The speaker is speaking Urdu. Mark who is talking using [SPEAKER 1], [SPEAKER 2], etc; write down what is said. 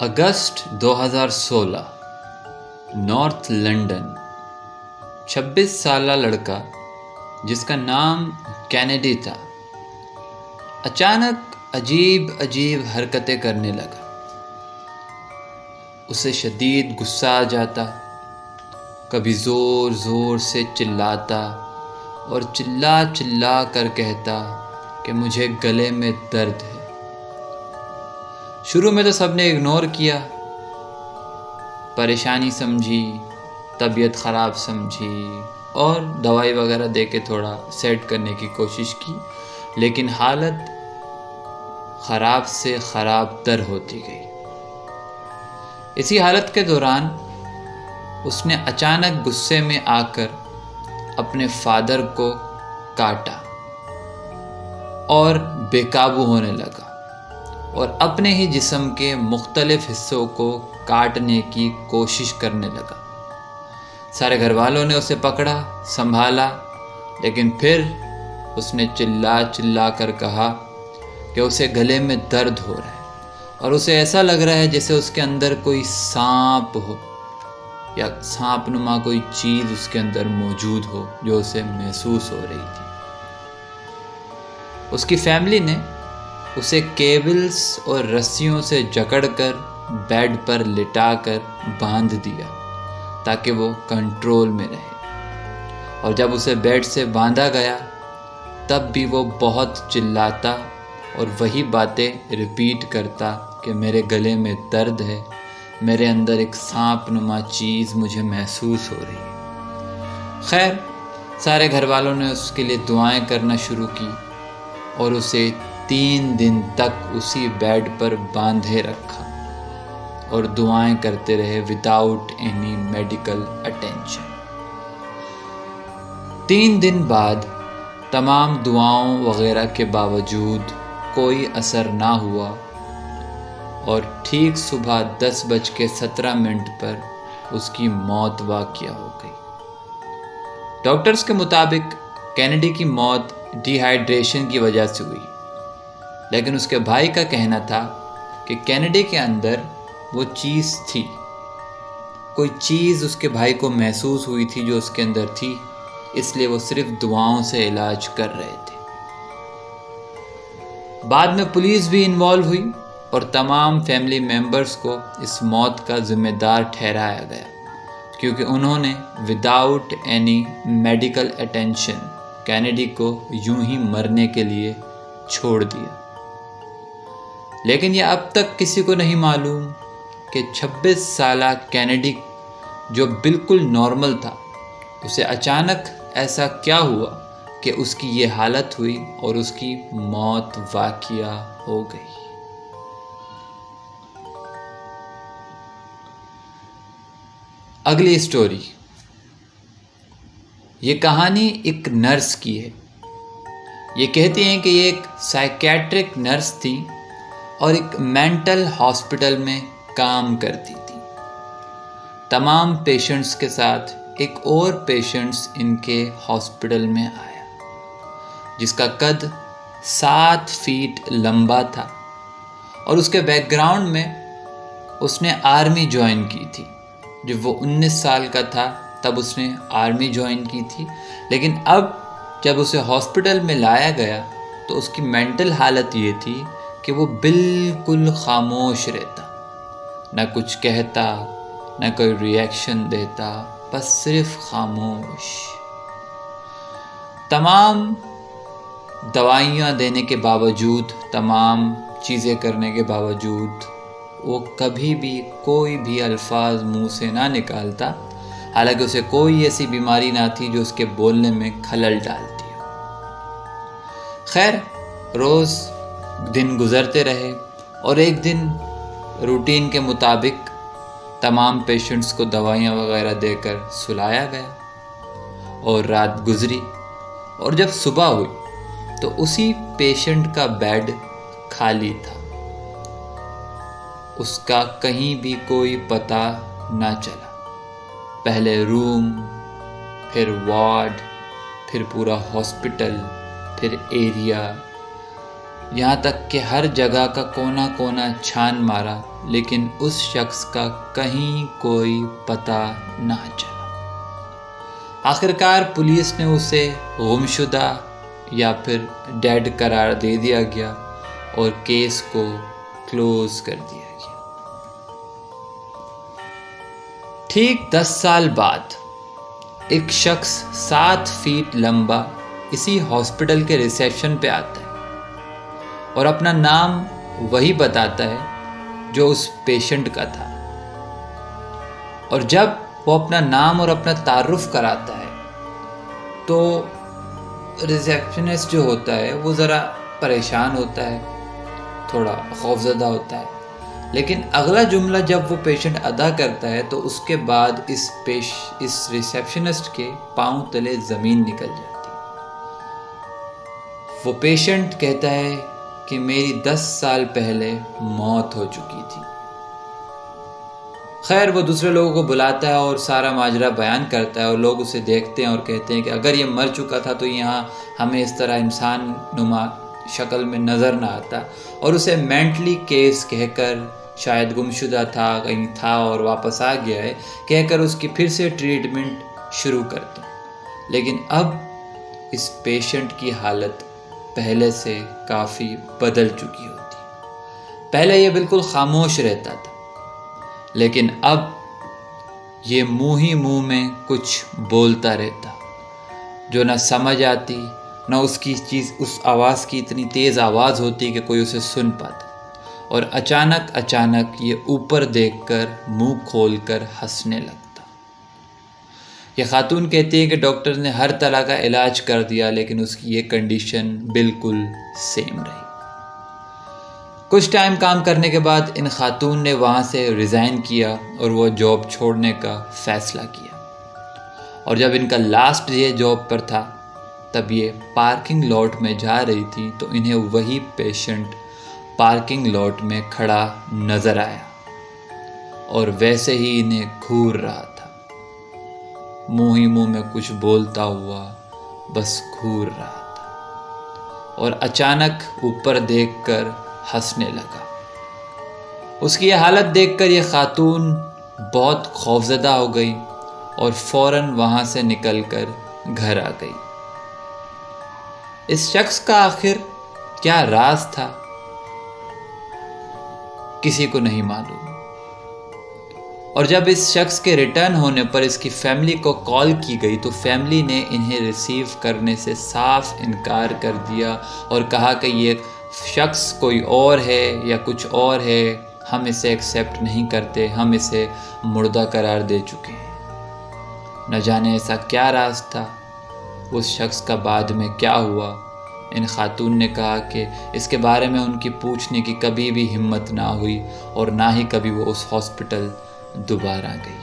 [SPEAKER 1] اگست 2016 نارتھ لنڈن 26 سالہ لڑکا جس کا نام کینیڈی تھا اچانک عجیب حرکتیں کرنے لگا۔ اسے شدید غصہ آ جاتا، کبھی زور سے چلاتا اور چلا کر کہتا کہ مجھے گلے میں درد ہے۔ شروع میں تو سب نے اگنور کیا، پریشانی سمجھی، طبیعت خراب سمجھی اور دوائی وغیرہ دے کے تھوڑا سیٹ کرنے کی کوشش کی، لیکن حالت خراب سے خراب تر ہوتی گئی۔ اسی حالت کے دوران اس نے اچانک غصے میں آ کر اپنے فادر کو کاٹا اور بے قابو ہونے لگا اور اپنے ہی جسم کے مختلف حصوں کو کاٹنے کی کوشش کرنے لگا۔ سارے گھر والوں نے اسے پکڑا، سنبھالا، لیکن پھر اس نے چلا کر کہا کہ اسے گلے میں درد ہو رہا ہے اور اسے ایسا لگ رہا ہے جیسے اس کے اندر کوئی سانپ ہو یا سانپ نما کوئی چیز اس کے اندر موجود ہو جو اسے محسوس ہو رہی تھی۔ اس کی فیملی نے اسے کیبلز اور رسیوں سے جکڑ کر بیڈ پر لٹا کر باندھ دیا تاکہ وہ کنٹرول میں رہے، اور جب اسے بیڈ سے باندھا گیا تب بھی وہ بہت چلاتا اور وہی باتیں ریپیٹ کرتا کہ میرے گلے میں درد ہے، میرے اندر ایک سانپ نما چیز مجھے محسوس ہو رہی ہے۔ خیر، سارے گھر والوں نے اس کے لیے دعائیں کرنا شروع کی اور اسے 3 دن تک اسی بیڈ پر باندھے رکھا اور دعائیں کرتے رہے وداؤٹ اینی میڈیکل اٹینشن۔ 3 دن بعد تمام دعاؤں وغیرہ کے باوجود کوئی اثر نہ ہوا اور ٹھیک صبح 10:17 پر اس کی موت واقع ہو گئی۔ ڈاکٹرز کے مطابق کینیڈی کی موت ڈی ہائیڈریشن کی وجہ سے ہوئی، لیکن اس کے بھائی کا کہنا تھا کہ کینیڈی کے اندر وہ چیز تھی، کوئی چیز اس کے بھائی کو محسوس ہوئی تھی جو اس کے اندر تھی، اس لیے وہ صرف دعاؤں سے علاج کر رہے تھے۔ بعد میں پولیس بھی انوالو ہوئی اور تمام فیملی ممبرز کو اس موت کا ذمہ دار ٹھہرایا گیا کیونکہ انہوں نے without any medical attention Kennedy کو یوں ہی مرنے کے لیے چھوڑ دیا۔ لیکن یہ اب تک کسی کو نہیں معلوم کہ 26 سالہ کینیڈی جو بالکل نارمل تھا، اسے اچانک ایسا کیا ہوا کہ اس کی یہ حالت ہوئی اور اس کی موت واقع ہو گئی۔ اگلی سٹوری، یہ کہانی ایک نرس کی ہے۔ یہ کہتی ہیں کہ یہ ایک سائیکیٹرک نرس تھی اور ایک مینٹل ہاسپٹل میں کام کرتی تھی۔ تمام پیشنٹس کے ساتھ ایک اور پیشنٹس ان کے ہاسپٹل میں آیا جس کا قد 7 فیٹ لمبا تھا اور اس کے بیک گراؤنڈ میں اس نے آرمی جوائن کی تھی۔ جب وہ 19 سال کا تھا تب اس نے آرمی جوائن کی تھی، لیکن اب جب اسے ہاسپٹل میں لایا گیا تو اس کی مینٹل حالت یہ تھی کہ وہ بالکل خاموش رہتا، نہ کچھ کہتا، نہ کوئی ریئیکشن دیتا، بس صرف خاموش۔ تمام دوائیاں دینے کے باوجود، تمام چیزیں کرنے کے باوجود وہ کبھی بھی کوئی بھی الفاظ منہ سے نہ نکالتا، حالانکہ اسے کوئی ایسی بیماری نہ تھی جو اس کے بولنے میں خلل ڈالتی ہو۔ خیر، روز دن گزرتے رہے اور ایک دن روٹین کے مطابق تمام پیشنٹس کو دوائیاں وغیرہ دے کر سلایا گیا اور رات گزری، اور جب صبح ہوئی تو اسی پیشنٹ کا بیڈ خالی تھا۔ اس کا کہیں بھی کوئی پتہ نہ چلا۔ پہلے روم، پھر وارڈ، پھر پورا ہاسپٹل، پھر ایریا، یہاں تک کہ ہر جگہ کا کونا کونا چھان مارا، لیکن اس شخص کا کہیں کوئی پتہ نہ چلا۔ آخرکار پولیس نے اسے گمشدہ یا پھر ڈیڈ قرار دے دیا گیا اور کیس کو کلوز کر دیا گیا۔ ٹھیک 10 سال بعد ایک شخص 7 فیٹ لمبا اسی ہاسپٹل کے ریسیپشن پہ آتا ہے اور اپنا نام وہی بتاتا ہے جو اس پیشنٹ کا تھا، اور جب وہ اپنا نام اور اپنا تعارف کراتا ہے تو ریسیپشنسٹ جو ہوتا ہے وہ ذرا پریشان ہوتا ہے، تھوڑا خوفزدہ ہوتا ہے، لیکن اگلا جملہ جب وہ پیشنٹ ادا کرتا ہے تو اس کے بعد اس ریسیپشنسٹ کے پاؤں تلے زمین نکل جاتی ہے۔ وہ پیشنٹ کہتا ہے کہ میری 10 سال پہلے موت ہو چکی تھی۔ خیر وہ دوسرے لوگوں کو بلاتا ہے اور سارا ماجرا بیان کرتا ہے، اور لوگ اسے دیکھتے ہیں اور کہتے ہیں کہ اگر یہ مر چکا تھا تو یہاں ہمیں اس طرح انسان نما شکل میں نظر نہ آتا، اور اسے مینٹلی کیس کہہ کر، شاید گمشدہ تھا، کہیں تھا اور واپس آ گیا ہے کہہ کر اس کی پھر سے ٹریٹمنٹ شروع کرتے ہیں۔ لیکن اب اس پیشنٹ کی حالت پہلے سے کافی بدل چکی ہوتی۔ پہلے یہ بالکل خاموش رہتا تھا، لیکن اب یہ منہ ہی منہ میں کچھ بولتا رہتا، جو نہ سمجھ آتی، نہ اس آواز کی اتنی تیز آواز ہوتی کہ کوئی اسے سن پاتا، اور اچانک یہ اوپر دیکھ کر منہ کھول کر ہنسنے لگتا۔ یہ خاتون کہتی ہے کہ ڈاکٹر نے ہر طرح کا علاج کر دیا، لیکن اس کی یہ کنڈیشن بالکل سیم رہی۔ کچھ ٹائم کام کرنے کے بعد ان خاتون نے وہاں سے ریزائن کیا اور وہ جاب چھوڑنے کا فیصلہ کیا، اور جب ان کا لاسٹ ڈے جاب پر تھا تب یہ پارکنگ لاٹ میں جا رہی تھی تو انہیں وہی پیشنٹ پارکنگ لاٹ میں کھڑا نظر آیا، اور ویسے ہی انہیں گھور رہا تھا، منہ ہی منہ میں کچھ بولتا ہوا بس گھور رہا تھا، اور اچانک اوپر دیکھ کر ہنسنے لگا۔ اس کی یہ حالت دیکھ کر یہ خاتون بہت خوفزدہ ہو گئی اور فوراً وہاں سے نکل کر گھر آ گئی۔ اس شخص کا آخر کیا راز تھا کسی کو نہیں معلوم، اور جب اس شخص کے ریٹرن ہونے پر اس کی فیملی کو کال کی گئی تو فیملی نے انہیں ریسیو کرنے سے صاف انکار کر دیا اور کہا کہ یہ شخص کوئی اور ہے یا کچھ اور ہے، ہم اسے ایکسیپٹ نہیں کرتے، ہم اسے مردہ قرار دے چکے ہیں۔ نہ جانے ایسا کیا راز تھا، اس شخص کا بعد میں کیا ہوا۔ ان خاتون نے کہا کہ اس کے بارے میں ان کی پوچھنے کی کبھی بھی ہمت نہ ہوئی، اور نہ ہی کبھی وہ اس ہاسپٹل دوبارہ گئی۔